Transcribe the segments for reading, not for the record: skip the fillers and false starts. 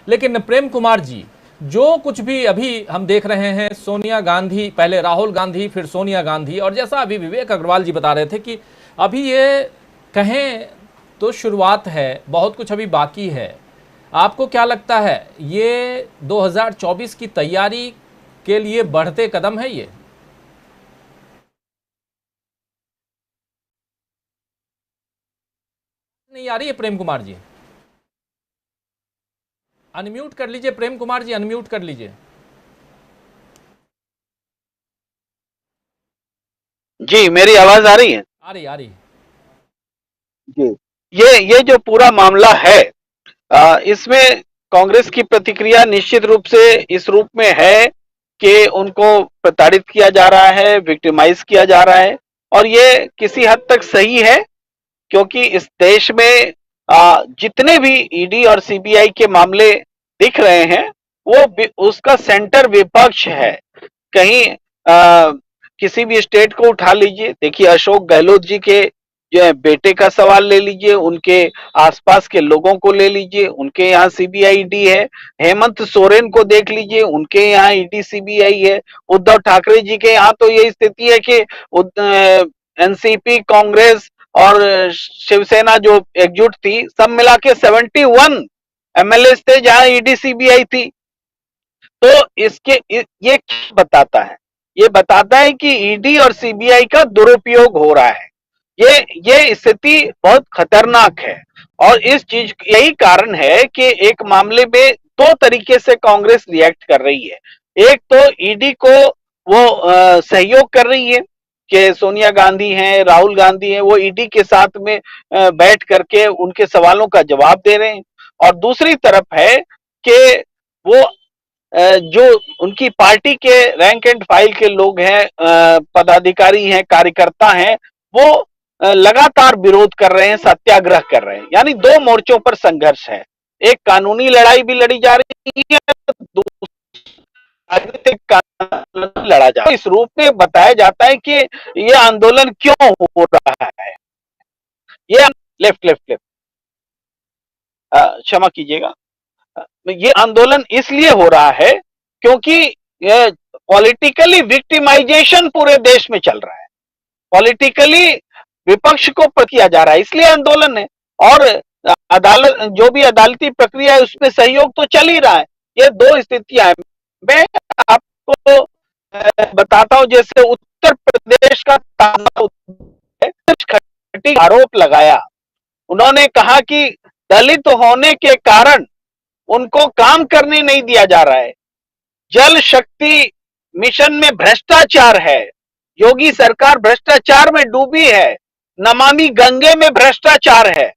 लेकिन प्रेम कुमार जी, जो कुछ भी अभी हम देख रहे हैं, सोनिया गांधी, पहले राहुल गांधी, फिर सोनिया गांधी, और जैसा अभी विवेक अग्रवाल जी बता रहे थे कि अभी ये कहें तो शुरुआत है, बहुत कुछ अभी बाकी है। आपको क्या लगता है, ये 2024 की तैयारी के लिए बढ़ते कदम है ये? नहीं आ रही है प्रेम कुमार जी? अनम्यूट कर लीजिए प्रेम कुमार जी, अनम्यूट कर लीजिए। जी, मेरी आवाज आ रही है? आ रही। जी। ये जो पूरा मामला है, इसमें कांग्रेस की प्रतिक्रिया निश्चित रूप से इस रूप में है कि उनको प्रताड़ित किया जा रहा है, विक्टिमाइज किया जा रहा है, और ये किसी हद तक सही है, क्योंकि इस देश में जितने भी ईडी और सीबीआई के मामले दिख रहे हैं, उसका सेंटर विपक्ष है। कहीं किसी भी स्टेट को उठा लीजिए, देखिए अशोक गहलोत जी के जो है बेटे का सवाल ले लीजिए, उनके आसपास के लोगों को ले लीजिए, उनके यहाँ सीबीआई ईडी है। हेमंत सोरेन को देख लीजिए, उनके यहाँ ईडी सीबीआई है। उद्धव ठाकरे जी के यहाँ तो यही स्थिति है कि एनसीपी, कांग्रेस और शिवसेना जो एकजुट थी, सब मिला के 71 एमएलए थे जहां ईडी सीबीआई थी। तो ये क्या बताता है? ये बताता है कि ईडी और सीबीआई का दुरुपयोग हो रहा है। ये स्थिति बहुत खतरनाक है, और इस चीज यही कारण है कि एक मामले में दो तरीके से कांग्रेस रिएक्ट कर रही है। एक तो ईडी को वो सहयोग कर रही है कि सोनिया गांधी हैं, राहुल गांधी हैं, वो ईडी के साथ में बैठ करके उनके सवालों का जवाब दे रहे हैं। और दूसरी तरफ है कि वो जो उनकी पार्टी के रैंक एंड फाइल के लोग हैं, पदाधिकारी हैं, कार्यकर्ता हैं, वो लगातार विरोध कर रहे हैं, सत्याग्रह कर रहे हैं। यानी दो मोर्चों पर संघर्ष है। एक कानूनी लड़ाई भी लड़ी जा रही है, राजनीतिक लड़ा जा रहा है। इस रूप में बताया जाता है कि ये आंदोलन क्यों हो रहा है। ये लेफ्ट लेफ्ट लेफ्ट क्षमा कीजिएगा, ये आंदोलन इसलिए हो रहा है क्योंकि पॉलिटिकली विक्टिमाइजेशन पूरे देश में चल रहा है। पॉलिटिकली विपक्ष को किया जा रहा है, इसलिए आंदोलन है। और अदालत, जो भी अदालती प्रक्रिया है, उसमें सहयोग तो चल ही रहा है। ये दो स्थितियां हैं। मैं आपको बताता हूं, जैसे उत्तर प्रदेश का ताजा खट्टी आरोप लगाया। उन्होंने कहा कि दलित होने के कारण उनको काम करने नहीं दिया जा रहा है। जल शक्ति मिशन में भ्रष्टाचार है, योगी सरकार भ्रष्टाचार में डूबी है, नमामि गंगे में भ्रष्टाचार है।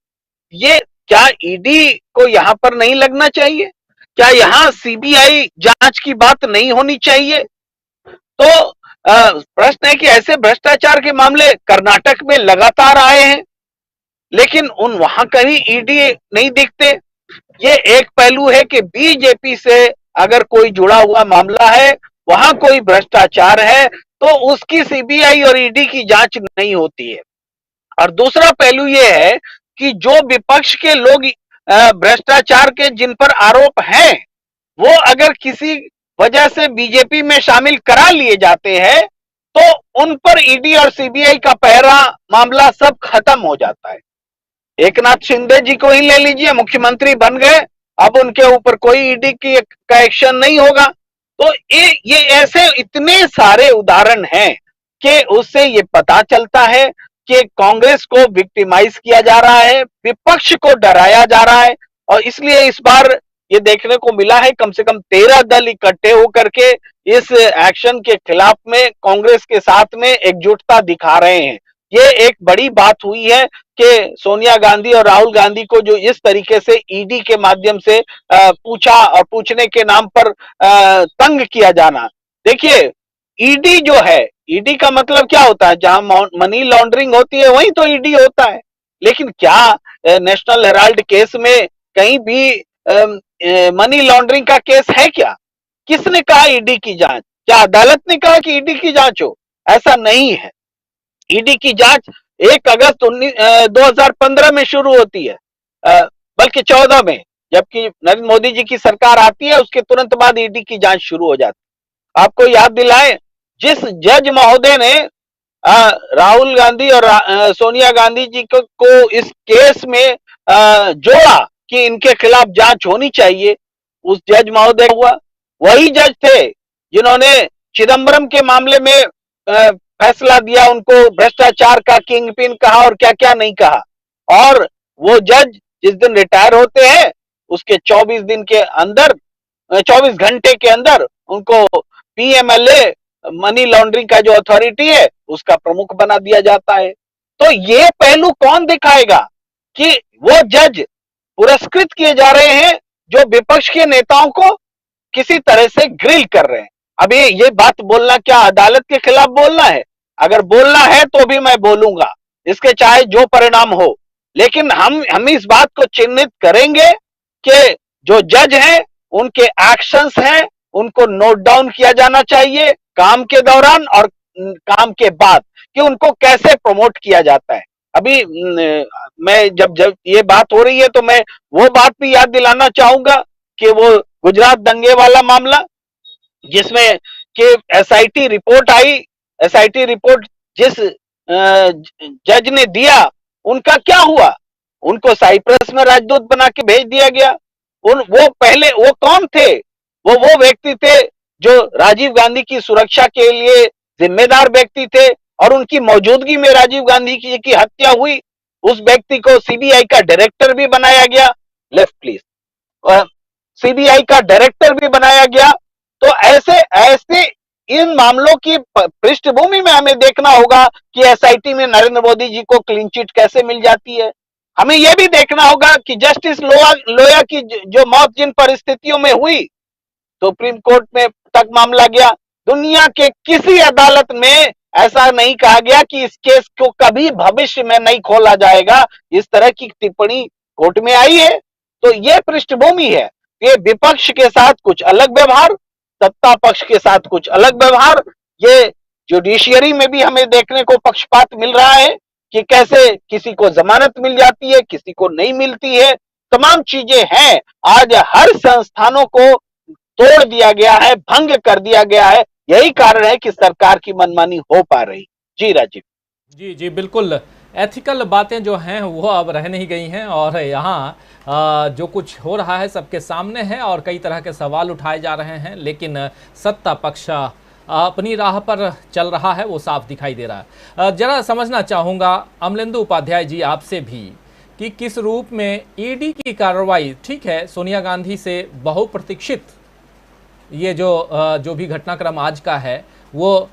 ये क्या ईडी को यहां पर नहीं लगना चाहिए? क्या यहां सीबीआई जांच की बात नहीं होनी चाहिए? तो प्रश्न है कि ऐसे भ्रष्टाचार के मामले कर्नाटक में लगातार आए हैं, लेकिन वहां कहीं ईडी नहीं दिखते। ये एक पहलू है कि बीजेपी से अगर कोई जुड़ा हुआ मामला है, वहां कोई भ्रष्टाचार है, तो उसकी सीबीआई और ईडी की जांच नहीं होती है। और दूसरा पहलू यह है कि जो विपक्ष के लोग भ्रष्टाचार के जिन पर आरोप हैं, वो अगर किसी वजह से बीजेपी में शामिल करा लिए जाते हैं, तो उन पर ईडी और सीबीआई का पहरा मामला सब खत्म हो जाता है। एकनाथ शिंदे जी को ही ले लीजिए, मुख्यमंत्री बन गए, अब उनके ऊपर कोई ईडी का एक्शन नहीं होगा। तो ये ऐसे इतने सारे उदाहरण हैं कि उससे ये पता चलता है कि कांग्रेस को विक्टिमाइज किया जा रहा है, विपक्ष को डराया जा रहा है। और इसलिए इस बार ये देखने को मिला है, कम से कम 13 दल इकट्ठे होकर के इस एक्शन के खिलाफ में कांग्रेस के साथ में एकजुटता दिखा रहे हैं। ये एक बड़ी बात हुई है कि सोनिया गांधी और राहुल गांधी को जो इस तरीके से ईडी के माध्यम से पूछा और पूछने के नाम पर तंग किया जाना। देखिए, ईडी जो है, ईडी का मतलब क्या होता है? जहां मनी लॉन्ड्रिंग होती है वहीं तो ईडी होता है। लेकिन क्या नेशनल हेराल्ड केस में कहीं भी मनी लॉन्ड्रिंग का केस है क्या? किसने कहा ईडी की जांच? क्या अदालत ने कहा कि ईडी की जांच हो? ऐसा नहीं है। ईडी की जांच 1 अगस्त 2015 में शुरू होती है, बल्कि 14 में। जबकि नरेंद्र मोदी जी की सरकार आती है, उसके तुरंत बाद ईडी की जांच शुरू हो जाती है। आपको याद दिलाएं, जिस जज महोदय ने राहुल गांधी और सोनिया गांधी जी को इस केस में जोड़ा कि इनके खिलाफ जांच होनी चाहिए, उस जज महोदय हुआ वही जज थे जिन्होंने चिदम्बरम के मामले में फैसला दिया, उनको भ्रष्टाचार का किंग पिन कहा और क्या क्या नहीं कहा। और वो जज जिस दिन रिटायर होते हैं उसके 24 दिन के अंदर, 24 घंटे के अंदर उनको पीएमएलए मनी लॉन्ड्रिंग का जो अथॉरिटी है उसका प्रमुख बना दिया जाता है। तो ये पहलू कौन दिखाएगा कि वो जज पुरस्कृत किए जा रहे हैं जो विपक्ष के नेताओं को किसी तरह से ग्रिल कर रहे हैं। अभी ये बात बोलना क्या अदालत के खिलाफ बोलना है? अगर बोलना है तो भी मैं बोलूंगा, इसके चाहे जो परिणाम हो, लेकिन हम इस बात को चिन्हित करेंगे कि जो जज हैं उनके एक्शंस हैं उनको नोट डाउन किया जाना चाहिए काम के दौरान और काम के बाद, कि उनको कैसे प्रमोट किया जाता है। अभी मैं जब ये बात हो रही है तो मैं वो बात भी याद दिलाना चाहूंगा कि वो गुजरात दंगे वाला मामला जिसमें कि एसआईटी रिपोर्ट आई, एसआईटी रिपोर्ट जिस जज ने दिया उनका क्या हुआ? उनको साइप्रस में राजदूत बना के भेज दिया गया। वो पहले वो कौन थे? वो व्यक्ति थे जो राजीव गांधी की सुरक्षा के लिए जिम्मेदार व्यक्ति थे और उनकी मौजूदगी में राजीव गांधी की हत्या हुई। उस व्यक्ति को सीबीआई का डायरेक्टर भी बनाया गया। Left please. सीबीआई का डायरेक्टर भी बनाया गया। तो ऐसे ऐसे इन मामलों की पृष्ठभूमि में हमें देखना होगा कि एसआईटी में नरेंद्र मोदी जी को क्लीन चिट कैसे मिल जाती है। हमें यह भी देखना होगा कि जस्टिस लोया की जो मौत जिन परिस्थितियों में हुई, सुप्रीम कोर्ट में तक मामला गया। दुनिया के किसी अदालत में ऐसा नहीं कहा गया कि इस केस को कभी भविष्य में नहीं खोला जाएगा। इस तरह की टिप्पणी कोर्ट में आई है। तो यह पृष्ठभूमि है। ये विपक्ष के साथ कुछ अलग व्यवहार, सत्ता पक्ष के साथ कुछ अलग व्यवहार। ये जुडिशियरी में भी हमें देखने को पक्षपात मिल रहा है कि कैसे किसी को जमानत मिल जाती है, किसी को नहीं मिलती है। तमाम चीजें हैं। आज हर संस्थानों को तोड़ दिया गया है, भंग कर दिया गया है। यही कारण है कि सरकार की मनमानी हो पा रही। जी राजीव। जी जी बिल्कुल। एथिकल बातें जो हैं वो अब रह नहीं गई हैं और यहाँ जो कुछ हो रहा है सबके सामने है और कई तरह के सवाल उठाए जा रहे हैं, लेकिन सत्ता पक्ष अपनी राह पर चल रहा है, वो साफ दिखाई दे रहा है। जरा समझना चाहूँगा अमलेंदु उपाध्याय जी आपसे भी कि किस रूप में ईडी की कार्रवाई, ठीक है सोनिया गांधी से बहुप्रतीक्षित ये जो भी घटनाक्रम आज का है वो